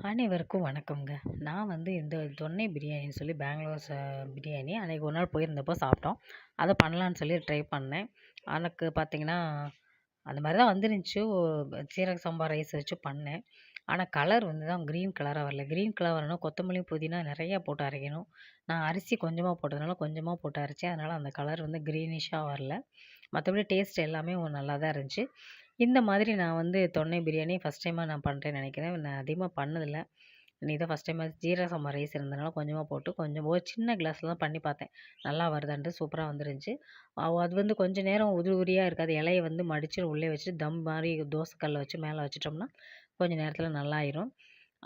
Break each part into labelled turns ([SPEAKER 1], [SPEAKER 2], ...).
[SPEAKER 1] அனைவருக்கும் வணக்கம்ங்க. நான் வந்து இந்த தொன்னை பிரியாணின்னு சொல்லி பெங்களூர் பிரியாணி அன்றைக்கி ஒரு நாள் போயிருந்தப்போ சாப்பிட்டோம். அதை பண்ணலான்னு சொல்லி ட்ரை பண்ணேன். எனக்கு பார்த்தீங்கன்னா, அந்த மாதிரி தான் வந்துருந்துச்சு. சீரக சம்பா ரைஸ் வச்சு பண்ணேன். ஆனால் கலர் வந்து தான் க்ரீன் கலராக வரல. க்ரீன் கலர் வரணும் கொத்தமல்லி, புதினா நிறையா போட்டு அரைக்கணும். நான் அரிசி கொஞ்சமாக போட்டதுனால கொஞ்சமாக போட்டு அரைச்சேன். அதனால் அந்த கலர் வந்து க்ரீனிஷாக வரல. மற்றபடி டேஸ்ட் எல்லாமே நல்லா தான் இருந்துச்சு. இந்த மாதிரி நான் வந்து தொன்னை பிரியாணி ஃபஸ்ட் டைமாக நான் பண்ணுறேன்னு நினைக்கிறேன். நான் அதிகமாக பண்ணதில்ல. இன்னைக்கு தான் ஃபஸ்ட் டைம் ஜீரக சம்பா ரைஸ் இருந்ததுனால கொஞ்சமாக போட்டு கொஞ்சம் ஒரு சின்ன கிளாஸில் தான் பண்ணி பார்த்தேன். நல்லா வருதான்ட்டு சூப்பராக வந்துருந்துச்சு. அது வந்து கொஞ்சம் நேரம் உதிரி உதிரியாக இருக்காது. இலைய வந்து மடித்து உள்ளே வச்சுட்டு தம் மாதிரி தோசைக்கல்ல வச்சு மேலே வச்சுட்டோம்னா கொஞ்சம் நேரத்தில் நல்லாயிரும்.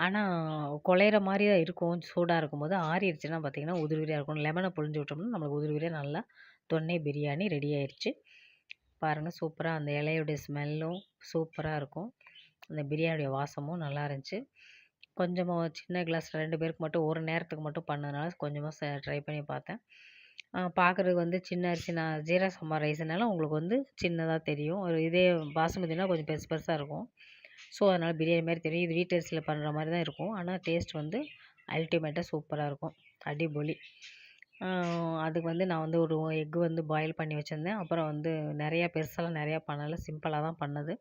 [SPEAKER 1] ஆனால் குழையிற மாதிரி தான் இருக்கும். சூடாக இருக்கும்போது ஆறிடுச்சுன்னா பார்த்திங்கன்னா உதிரி உதிரியாக இருக்கும். லெமனை புழிஞ்சு விட்டோம்னா நம்மளுக்கு உதிரி உதிரியாக நல்லா தொன்னை பிரியாணி ரெடி ஆயிடுச்சு. பாருங்கள் சூப்பராக அந்த இலையுடைய ஸ்மெல்லும் சூப்பராக இருக்கும். அந்த பிரியாணியோடைய வாசமும் நல்லா இருந்துச்சு. கொஞ்சமாக சின்ன கிளாஸ் 2 பேருக்கு மட்டும் ஒரு நேரத்துக்கு மட்டும் பண்ணதுனால கொஞ்சமாக ட்ரை பண்ணி பார்த்தேன். பார்க்குறதுக்கு வந்து சின்ன அரிசி நான் ஜீரக சம்பா ரைஸ்னால உங்களுக்கு வந்து சின்னதாக தெரியும். ஒரு இதே பாசுமதினா கொஞ்சம் பெருசு பெருசாக இருக்கும். ஸோ அதனால் பிரியாணி மாதிரி தெரியும். இது வீட்டு அரிசியில் பண்ணுற மாதிரி தான் இருக்கும். ஆனால் டேஸ்ட் வந்து அல்டிமேட்டாக சூப்பராக இருக்கும். அடிபொலி. அதுக்கு வந்து நான் வந்து ஒரு எக்கு வந்து பாயில் பண்ணி வச்சுருந்தேன். அப்புறம் வந்து நிறையா பெருசாலாம் நிறையா பண்ணலை. சிம்பிளாக தான் பண்ணது.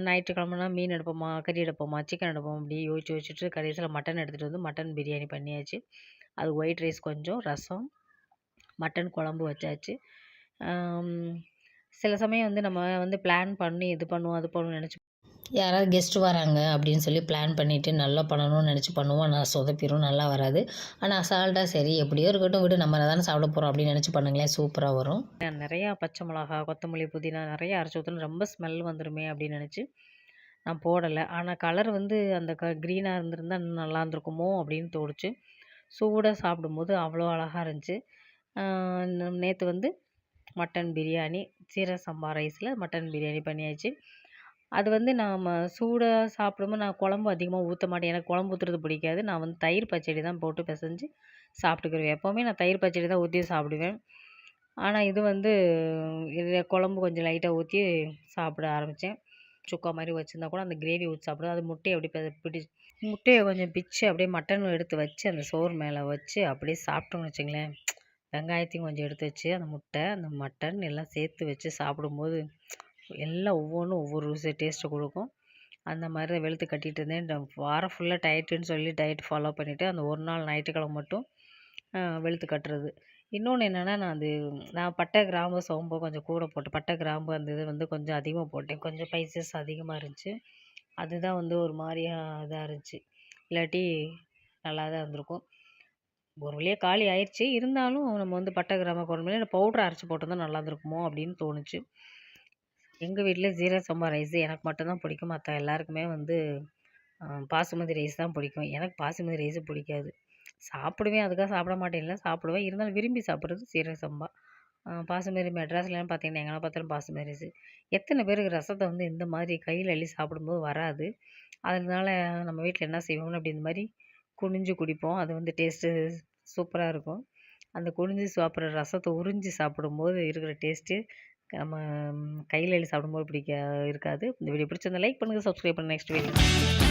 [SPEAKER 1] ஞாயிற்றுக்கிழமைனா மீன் எடுப்போமா, கறி எடுப்போமா, சிக்கன் எடுப்போமா அப்படி யோசிச்சுட்டு கடைசியில் மட்டன் எடுத்துகிட்டு வந்து மட்டன் பிரியாணி பண்ணியாச்சு. அது ஒயிட் ரைஸ் கொஞ்சம், ரசம், மட்டன் குழம்பு வச்சாச்சு. சில சமயம் வந்து நம்ம வந்து பிளான் பண்ணி இது பண்ணுவோம், அது பண்ணுவோம்னு நினச்சி யாராவது கெஸ்ட்டு வராங்க அப்படின்னு சொல்லி பிளான் பண்ணிவிட்டு நல்லா பண்ணணும்னு நினச்சி பண்ணுவோம். நான் சொதப்பிடும், நல்லா வராது. ஆனால் அசால்ட்டாக சரி எப்படியோ இருக்கட்டும் விடு, நம்ம தானே சாப்பிட போகிறோம் அப்படின்னு நினச்சி பண்ணுங்களேன், சூப்பராக வரும். நிறையா பச்சை மிளகா, கொத்தமல்லி, புதினா நிறையா அரைச்சி ஊற்றணும், ரொம்ப ஸ்மெல் வந்துடுமே அப்படின்னு நினச்சி நான் போடலை. ஆனால் கலர் வந்து அந்த க்ரீனாக இருந்திருந்தால் இன்னும் நல்லா இருந்திருக்குமோ அப்படின்னு தோணுச்சு. சூடாக சாப்பிடும்போது அவ்வளோ அழகாக இருந்துச்சு. நேற்று வந்து மட்டன் பிரியாணி, சீரக சம்பா ரைஸில் மட்டன் பிரியாணி பண்ணியாச்சு. அது வந்து நாம் சூடாக சாப்பிடும்போது நான் குழம்பு அதிகமாக ஊற்ற மாட்டேன். எனக்கு குழம்பு ஊற்றுறது பிடிக்காது. நான் வந்து தயிர் பச்சடி தான் போட்டு பிசைஞ்சு சாப்பிட்டுக்கிருவேன். எப்போவுமே நான் தயிர் பச்சடி தான் ஊற்றி சாப்பிடுவேன். ஆனால் இது வந்து குழம்பு கொஞ்சம் லைட்டாக ஊற்றி சாப்பிட ஆரம்பித்தேன். சுக்கா மாதிரி வச்சுருந்தா கூட அந்த கிரேவி ஊற்றி சாப்பிடுவேன். அது முட்டையை அப்படியே முட்டையை கொஞ்சம் பிச்சு அப்படியே மட்டன் எடுத்து வச்சு அந்த சோறு மேலே வச்சு அப்படியே சாப்பிட்டோம்னு வச்சுங்களேன். வெங்காயத்தையும் கொஞ்சம் எடுத்து வச்சு அந்த முட்டை, அந்த மட்டன் எல்லாம் சேர்த்து வச்சு சாப்பிடும்போது எல்லாம் ஒவ்வொன்றும் ஒவ்வொரு டேஸ்ட்டு கொடுக்கும். அந்த மாதிரி தான் வெளுத்து கட்டிகிட்டு இருந்தேன். வாரம் ஃபுல்லாக டயட்டுன்னு சொல்லி டயட் ஃபாலோ பண்ணிவிட்டு அந்த ஒரு நாள் ஞாயிற்றுக்கிழமை மட்டும் வெளுத்து கட்டுறது. இன்னொன்று என்னென்னா நான் பட்டை, கிராம்பு, சோம்பு கொஞ்சம் கூட போட்டு பட்டை, கிராம்பு அந்த இது வந்து கொஞ்சம் அதிகமாக போட்டேன். கொஞ்சம் ஸ்பைசஸ் அதிகமாக இருந்துச்சு. அதுதான் வந்து ஒரு மாதிரியா இதாக இருந்துச்சு. இல்லாட்டி நல்லா தான் இருந்திருக்கும். ஒரு வழியாக காலி ஆயிடுச்சு. இருந்தாலும் நம்ம வந்து பட்டை, கிராம்பு போடும்போது பவுட்ரு அரைச்சி போட்டிருந்தா நல்லா இருந்திருக்குமோ அப்படின்னு தோணுச்சு. எங்கள் வீட்டில் ஜீரக சம்பா ரைஸ் எனக்கு மட்டும்தான் பிடிக்கும். மற்ற எல்லாருக்குமே வந்து பாசுமதி ரைஸ் தான் பிடிக்கும். எனக்கு பாசுமதி ரைஸு பிடிக்காது. சாப்பிடுவேன், அதுக்காக சாப்பிட மாட்டேன் இல்லை, சாப்பிடுவேன். இருந்தாலும் விரும்பி சாப்பிட்றது சீரக சம்பா. பாசுமதி மெட்ராஸ்லலாம் பார்த்தீங்கன்னா எங்கே பார்த்தாலும் பாசுமதி ரைஸு. எத்தனை பேருக்கு ரசத்தை வந்து இந்த மாதிரி கையில் அள்ளி சாப்பிடும்போது வராது. அதனால நம்ம வீட்டில் என்ன செய்வோம்னு அப்படி இந்த மாதிரி குனிஞ்சு குடிப்போம். அது வந்து டேஸ்ட்டு சூப்பராக இருக்கும். அந்த குனிஞ்சு சாப்பிட்ற ரசத்தை உறிஞ்சி சாப்பிடும்போது இருக்கிற டேஸ்ட்டு நம்ம கையில் அள்ளி சாப்பிடும்போது இருக்காது. இந்த வீடியோ பிடிச்சிருந்தா லைக் பண்ணுங்கள், சப்ஸ்கிரைப் பண்ணுங்கள். Next video